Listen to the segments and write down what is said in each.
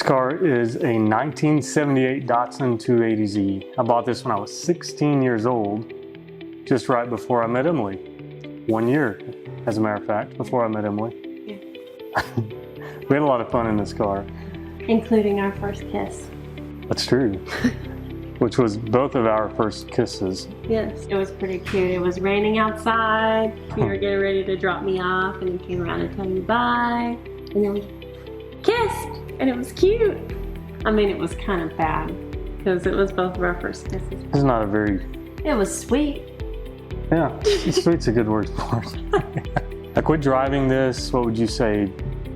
This car is a 1978 Datsun 280Z. I bought this when I was 16 years old, just right before I met Emily. 1 year, as a matter of fact, before I met Emily. Yeah. We had a lot of fun in this car. Including our first kiss. That's true. Which was both of our first kisses. Yes. It was pretty cute. It was raining outside. You were getting ready to drop me off, and he came around and told me bye. And then we kissed, and it was cute. I mean, it was kind of bad because it was both of our first kisses. It's not a very... It was sweet. Yeah, sweet's a good word for it. I quit driving this, what would you say,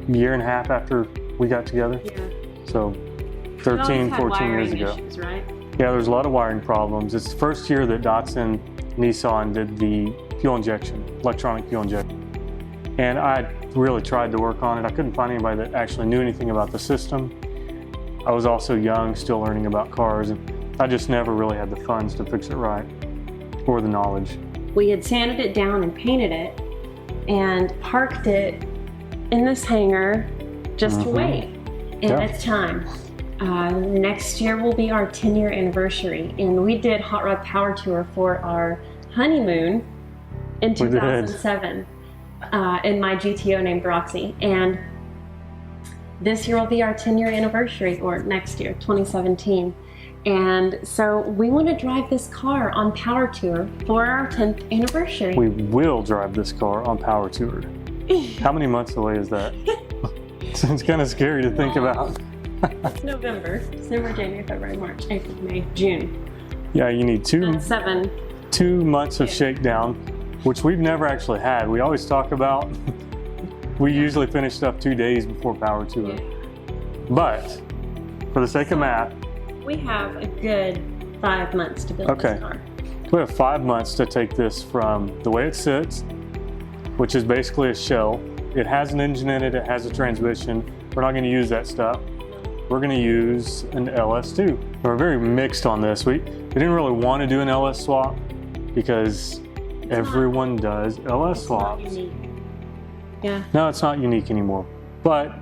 year and a half after we got together? Yeah. So 13, 14 years ago. Issues, right? Yeah, there's a lot of wiring problems. It's the first year that Datsun Nissan did the fuel injection, electronic fuel injection. And I really tried to work on it. I couldn't find anybody that actually knew anything about the system. I was also young, still learning about cars, and I just never really had the funds to fix it right, or the knowledge. We had sanded it down and painted it and parked it in this hangar just to wait. And Yeah. it's time. Next year will be our 10-year anniversary, and we did Hot Rod Power Tour for our honeymoon in 2007 in my GTO named Roxy. And this year will be our 10-year anniversary, or next year, 2017. And so we want to drive this car on Power Tour for our 10th anniversary. We will drive this car on Power Tour. How many months away is that? It's kind of scary to think about. It's November, December, January, February, March, April, May, June. Yeah, you need That's 7. 2 months of shakedown, which we've never actually had. We always talk about, we usually finish stuff 2 days before Power Tour. Yeah. But for the sake of math, We have a good 5 months to build Okay. this car. we have 5 months to take this from the way it sits, which is basically a shell. It has an engine in it, it has a transmission. We're not going to use that stuff. We're going to use an LS2. We're very mixed on this. We didn't really want to do an LS swap because everyone does LS It's not swaps. unique. Yeah. No, it's not unique anymore. But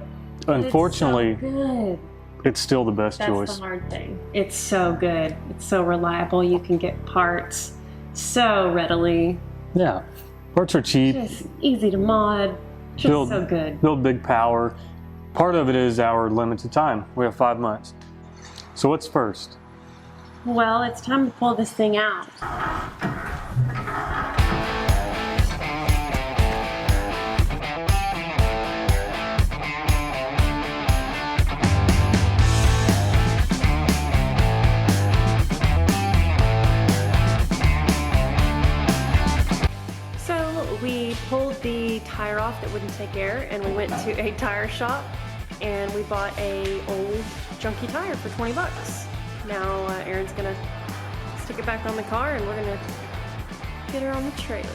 unfortunately, It's so good. it's still the best That's choice. the hard thing. It's so good. It's so reliable. You can get parts so readily. Yeah, parts are cheap. Just easy to mod. Just Build- so good. Build big power. Part of it is our limited time. We have 5 months. So what's first? Well, it's time to pull this thing out. So we pulled the tire off that wouldn't take air, and we went to a tire shop and we bought a old junky tire for 20 bucks. Now Aaron's gonna stick it back on the car and we're gonna get her on the trailer.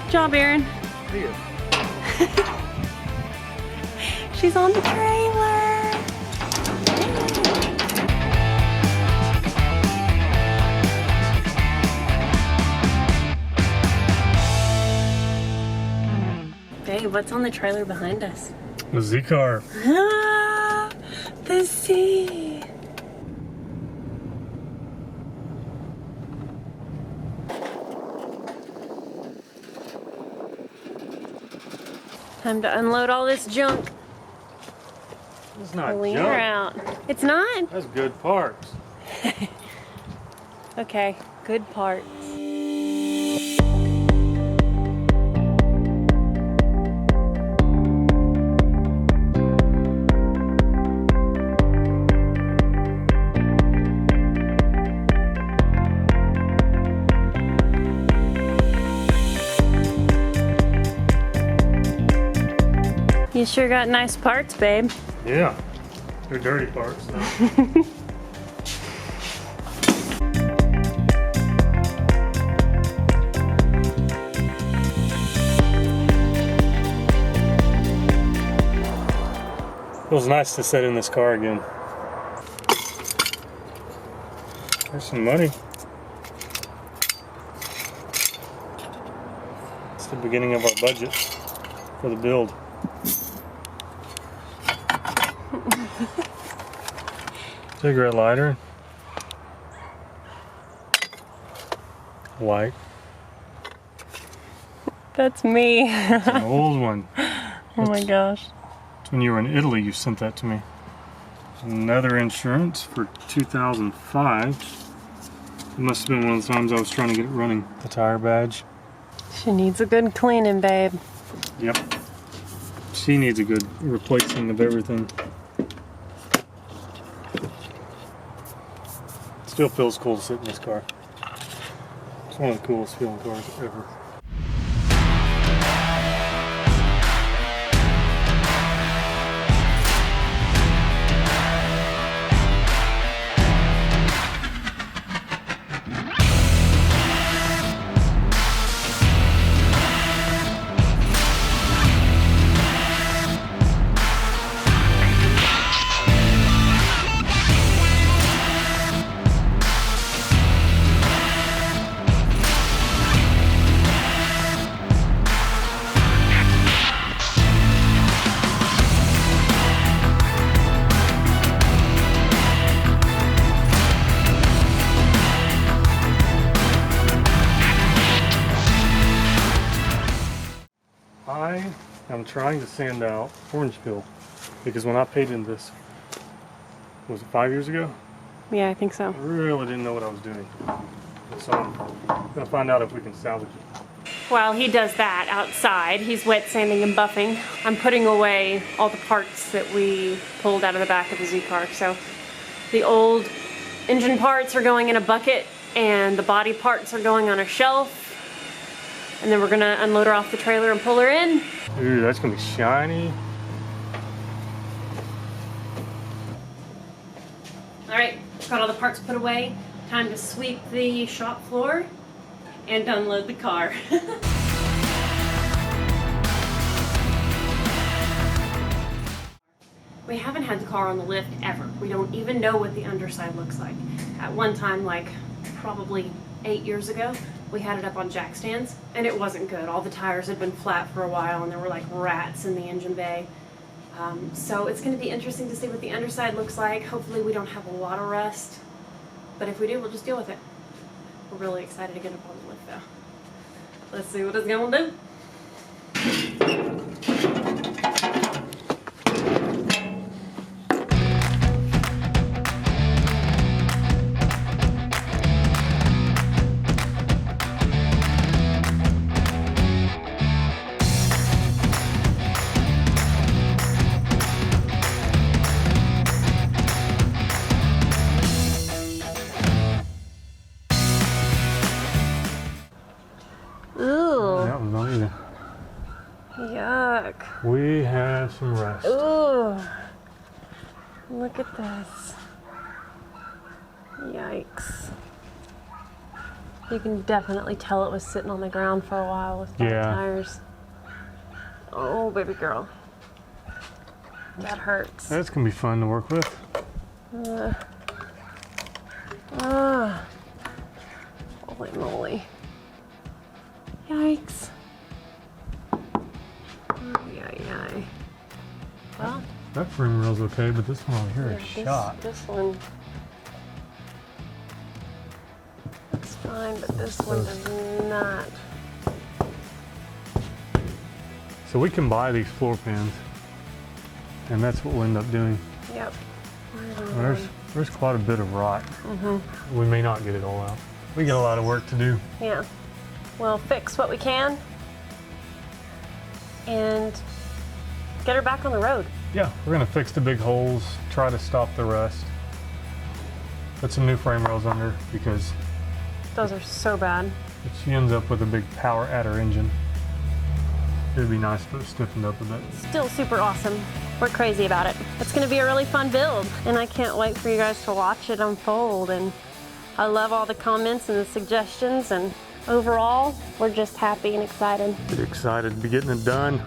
Good job, Aaron. She's on the trailer. Babe, what's on the trailer behind us? The Z-Car. Ah, the sea. Time to unload all this junk. It's not pulling her out. It's not? That's good parts. Okay, good parts. You sure got nice parts, babe. Yeah, they're dirty parts though. Feels nice to sit in this car again. There's some money. It's the beginning of our budget for the build. Cigarette lighter. White. That's me. It's an old one. Oh my gosh. When you were in Italy, you sent that to me. Another insurance for 2005. It must have been one of the times I was trying to get it running. The tire badge. She needs a good cleaning, babe. Yep. She needs a good replacing of everything. Still feels cool to sit in this car. It's one of the coolest feeling cars ever. I'm trying to sand out orange peel because when I painted this, was it 5 years ago? Yeah, I think so. I really didn't know what I was doing. So I'm gonna find out if we can salvage it. While he does that outside, he's wet sanding and buffing. I'm putting away all the parts that we pulled out of the back of the Z-Car. So the old engine parts are going in a bucket and the body parts are going on a shelf. And then we're gonna unload her off the trailer and pull her in. Ooh, that's gonna be shiny. All right, got all the parts put away. Time to sweep the shop floor and unload the car. We haven't had the car on the lift ever. We don't even know what the underside looks like. At one time, like probably 8 years ago, we had it up on jack stands and it wasn't good. All the tires had been flat for a while and there were like rats in the engine bay. So it's going to be interesting to see what the underside looks like. Hopefully we don't have a lot of rust, but if we do, we'll just deal with it. We're really excited to get up on the lift though. Let's see what it's going to do. Ooh. That was not either. Yuck. We have some rust. Ooh. Look at this. Yikes. You can definitely tell it was sitting on the ground for a while with flat tires. Oh, baby girl. That hurts. That's gonna be fun to work with. Holy moly. Yikes. Yay. Well, that frame rail's okay, but this one over here is shot. This one looks fine, but this one does not. So we can buy these floor pans, and that's what we'll end up doing. Yep. There's quite a bit of rot. We may not get it all out. We got a lot of work to do. Yeah. We'll fix what we can and get her back on the road. Yeah, we're gonna fix the big holes, try to stop the rust. Put some new frame rails under because Those are so bad. if she ends up with a big power adder engine, it'd be nice if it was stiffened up a bit. Still super awesome. We're crazy about it. It's gonna be a really fun build, and I can't wait for you guys to watch it unfold. And I love all the comments and the suggestions, and overall, we're just happy and excited. Pretty excited to be getting it done.